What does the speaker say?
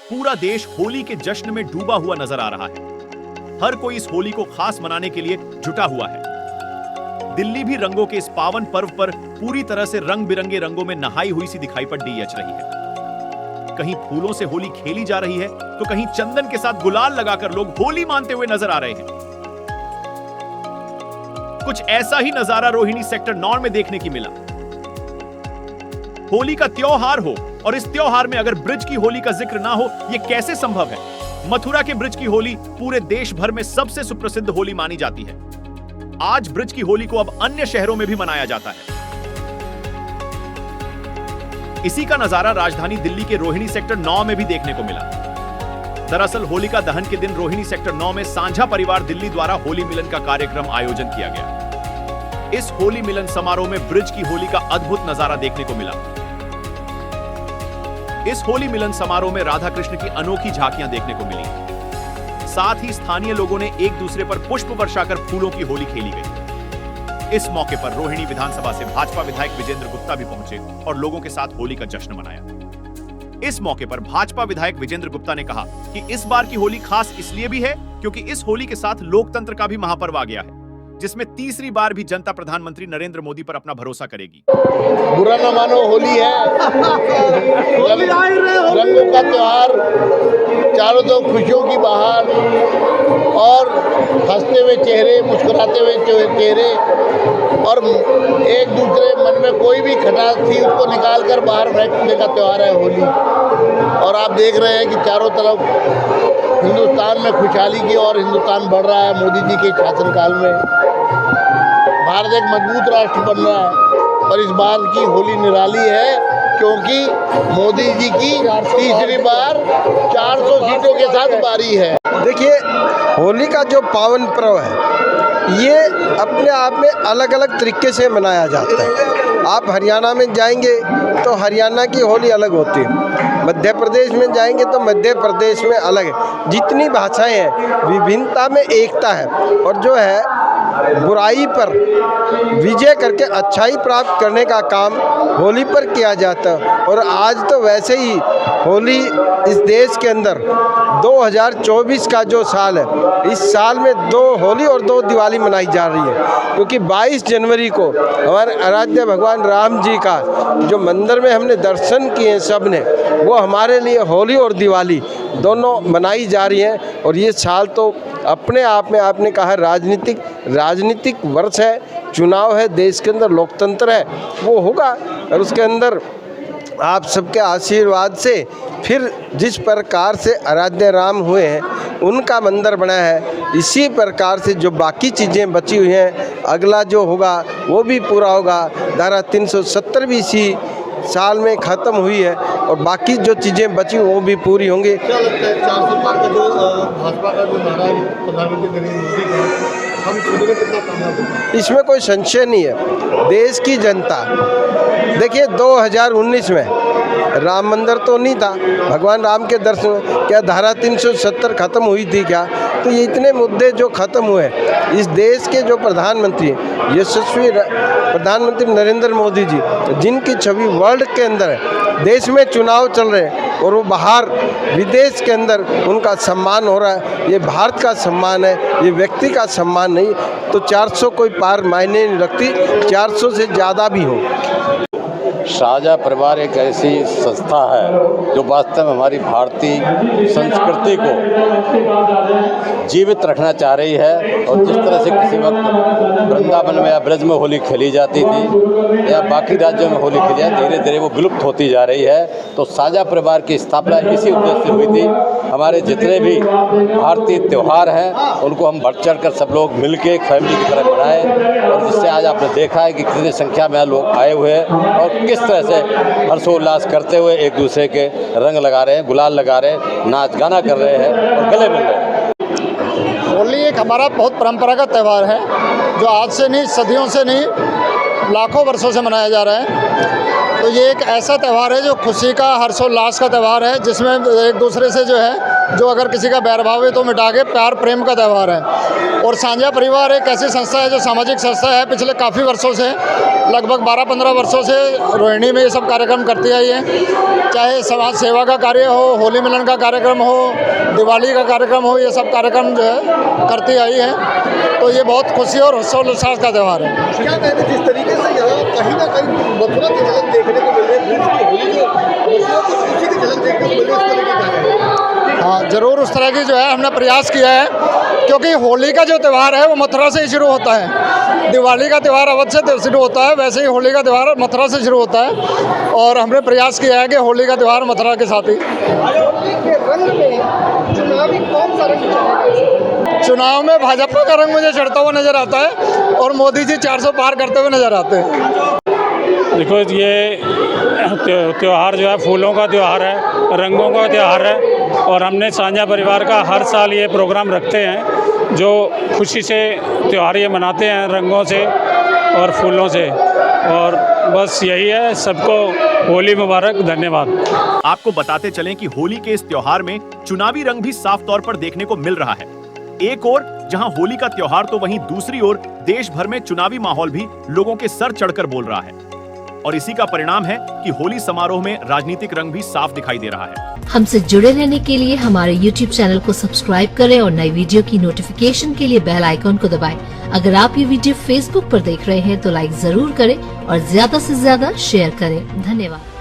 पूरा देश होली के जश्न में डूबा हुआ नजर आ रहा है। हर कोई इस होली को खास मनाने के लिए जुटा हुआ है। दिल्ली भी रंगों के इस पावन पर्व पर पूरी तरह से रंग बिरंगे रंगों में नहाई हुई सी दिखाई पड़ डीएच रही है। कहीं फूलों से होली खेली जा रही है तो कहीं चंदन के साथ गुलाल लगाकर लोग होली मानते हुए नजर आ रहे हैं। कुछ ऐसा ही नजारा रोहिणी सेक्टर 9 में देखने की मिला। होली का त्योहार हो और इस त्योहार में अगर ब्रिज की होली का जिक्र ना हो, यह कैसे संभव है? मथुरा के ब्रिज की होली पूरे देश भर में सबसे सुप्रसिद्ध होली मानी जाती है। आज ब्रिज की होली को अब अन्य शहरों में भी मनाया जाता है। इसी का नजारा राजधानी दिल्ली के रोहिणी सेक्टर 9 में भी देखने को मिला। दरअसल होलिका दहन के दिन रोहिणी सेक्टर 9 में सांझा परिवार दिल्ली द्वारा होली मिलन का कार्यक्रम आयोजन किया गया। इस होली मिलन समारोह में ब्रिज की होली का अद्भुत नजारा देखने को मिला। इस होली मिलन समारोह में राधा कृष्ण की अनोखी झांकियां देखने को मिली। साथ ही स्थानीय लोगों ने एक दूसरे पर पुष्प वर्षाकर फूलों की होली खेली गई। इस मौके पर रोहिणी विधानसभा से भाजपा विधायक विजेंद्र गुप्ता भी पहुंचे और लोगों के साथ होली का जश्न मनाया। इस मौके पर भाजपा विधायक विजेंद्र गुप्ता ने कहा कि इस बार की होली खास इसलिए भी है क्योंकि इस होली के साथ लोकतंत्र का भी महापर्व आ गया है, जिसमें तीसरी बार भी जनता प्रधानमंत्री नरेंद्र मोदी पर अपना भरोसा करेगी। बुरा न मानो, होली है, रंगों का त्योहार, चारों तरफ खुशियों की बहार और हंसते हुए चेहरे, मुस्कुराते हुए चेहरे और एक दूसरे मन में कोई भी खटास थी उसको निकाल कर बाहर फेंकने का त्योहार है होली। और आप देख रहे हैं कि चारों तरफ हिंदुस्तान में खुशहाली की और हिंदुस्तान बढ़ रहा है। मोदी जी के शासनकाल में भारत एक मजबूत राष्ट्र बन रहा है। और इस बार की होली निराली है क्योंकि मोदी जी की तीसरी बार 400 सीटों के साथ बारी है। देखिए, होली का जो पावन पर्व है ये अपने आप में अलग अलग तरीके से मनाया जाता है। आप हरियाणा में जाएंगे तो हरियाणा की होली अलग होती है, मध्य प्रदेश में जाएंगे तो मध्य प्रदेश में अलग है। जितनी भाषाएं हैं, विभिन्नता में एकता है। और जो है बुराई पर विजय करके अच्छाई प्राप्त करने का काम होली पर किया जाता है। और आज तो वैसे ही होली इस देश के अंदर 2024 का जो साल है, इस साल में 2 होली और 2 दिवाली मनाई जा रही है। क्योंकि 22 जनवरी को हमारे आराध्य भगवान राम जी का जो मंदिर में हमने दर्शन किए सब ने, वो हमारे लिए होली और दिवाली दोनों मनाई जा रही हैं। और ये साल तो अपने आप में आपने कहा राजनीतिक वर्ष है, चुनाव है, देश के अंदर लोकतंत्र है, वो होगा। और उसके अंदर आप सबके आशीर्वाद से फिर जिस प्रकार से आराध्य राम हुए हैं, उनका मंदिर बना है, इसी प्रकार से जो बाकी चीज़ें बची हुई हैं, अगला जो होगा वो भी पूरा होगा। धारा 370 भी इसी साल में ख़त्म हुई है और बाकी जो चीज़ें बची वो भी पूरी होंगी। क्या लगता है 400 पार का जो भाजपा का जो नारा प्रधानमंत्री नरेंद्र मोदी का, हम खुद में कितना कामयाब होगा? इसमें कोई संशय नहीं है। देश की जनता, देखिए 2019 में राम मंदिर तो नहीं था, भगवान राम के दर्शन, क्या धारा 370 खत्म हुई थी क्या? तो ये इतने मुद्दे जो खत्म हुए, इस देश के जो प्रधानमंत्री यशस्वी प्रधानमंत्री नरेंद्र मोदी जी, जिनकी छवि वर्ल्ड के अंदर है, देश में चुनाव चल रहे हैं और वो बाहर विदेश के अंदर उनका सम्मान हो रहा है। ये भारत का सम्मान है, ये व्यक्ति का सम्मान नहीं। तो 400 कोई पार मायने नहीं रखती, 400 से ज़्यादा भी हो। शाहजहाँ परिवार एक ऐसी संस्था है जो वास्तव में हमारी भारतीय संस्कृति को जीवित रखना चाह रही है। और जिस तरह से किसी वक्त वृंदावन में या ब्रज में होली खेली जाती थी या बाकी राज्यों में होली खेली जाती, धीरे धीरे वो विलुप्त होती जा रही है। तो शाहजहाँ परिवार की स्थापना इसी उद्देश्य से हुई थी। हमारे जितने भी भारतीय त्यौहार हैं उनको हम बढ़ चढ़ कर सब लोग मिल के एक फैमिली की तरह मनाएं। और जिससे आज आपने देखा है कि कितनी संख्या में लोग आए हुए हैं और किस तरह से हर्षोल्लास करते हुए एक दूसरे के रंग लगा रहे हैं, गुलाल लगा रहे हैं, नाच गाना कर रहे हैं और गले मिल रहे हैं। होली एक हमारा बहुत परंपरागत त्यौहार है जो आज से नहीं, सदियों से नहीं, लाखों वर्षों से मनाया जा रहा है। तो ये एक ऐसा त्यौहार है जो खुशी का, हर्षोल्लास का त्यौहार है, जिसमें एक दूसरे से जो है जो अगर किसी का बैरभाव है तो मिटा के प्यार प्रेम का त्यौहार है। और साझा परिवार एक ऐसी संस्था है जो सामाजिक संस्था है, पिछले काफ़ी वर्षों से, लगभग 12-15 वर्षों से रोहिणी में ये सब कार्यक्रम करती आई है। चाहे समाज सेवा का कार्य हो, होली मिलन का कार्यक्रम हो, दिवाली का कार्यक्रम हो, ये सब कार्यक्रम जो है करती आई है। तो ये बहुत खुशी और हर्षोल्लास का त्यौहार है। क्या कहते हैं, जिस तरीके से यहाँ कहीं ना कहीं मथुरा की झलक देखने को मिल रही है, होली जो मथुरा की खुशी की झलक देखने को मिल रही है, उसको लेकर क्या कहेंगे? हाँ, ज़रूर उस तरह की जो है हमने प्रयास किया है, क्योंकि होली का जो त्यौहार है वो मथुरा से ही शुरू होता है। दिवाली का त्यौहार अवध से शुरू होता है, वैसे ही होली का त्यौहार मथुरा से शुरू होता है। और हमने प्रयास किया है कि होली का त्यौहार मथुरा के साथ ही। चुनाव में भाजपा का रंग मुझे चढ़ता हुआ नजर आता है और मोदी जी 400 पार करते हुए नजर आते हैं। देखो, ये त्यौहार जो है फूलों का त्यौहार है, रंगों का त्यौहार है। और हमने साझा परिवार का हर साल ये प्रोग्राम रखते हैं, जो खुशी से त्यौहार ये मनाते हैं, रंगों से और फूलों से। और बस यही है, सबको होली मुबारक, धन्यवाद। आपको बताते चलें कि होली के इस त्योहार में चुनावी रंग भी साफ तौर पर देखने को मिल रहा है। एक ओर जहां होली का त्योहार, तो वहीं दूसरी ओर देश भर में चुनावी माहौल भी लोगों के सर चढ़कर बोल रहा है। और इसी का परिणाम है कि होली समारोह में राजनीतिक रंग भी साफ दिखाई दे रहा है। हमसे जुड़े रहने के लिए हमारे YouTube चैनल को सब्सक्राइब करें और नई वीडियो की नोटिफिकेशन के लिए बेल आइकॉन को दबाएं। अगर आप ये वीडियो Facebook पर देख रहे हैं तो लाइक जरूर करें और ज्यादा से ज्यादा शेयर करें। धन्यवाद।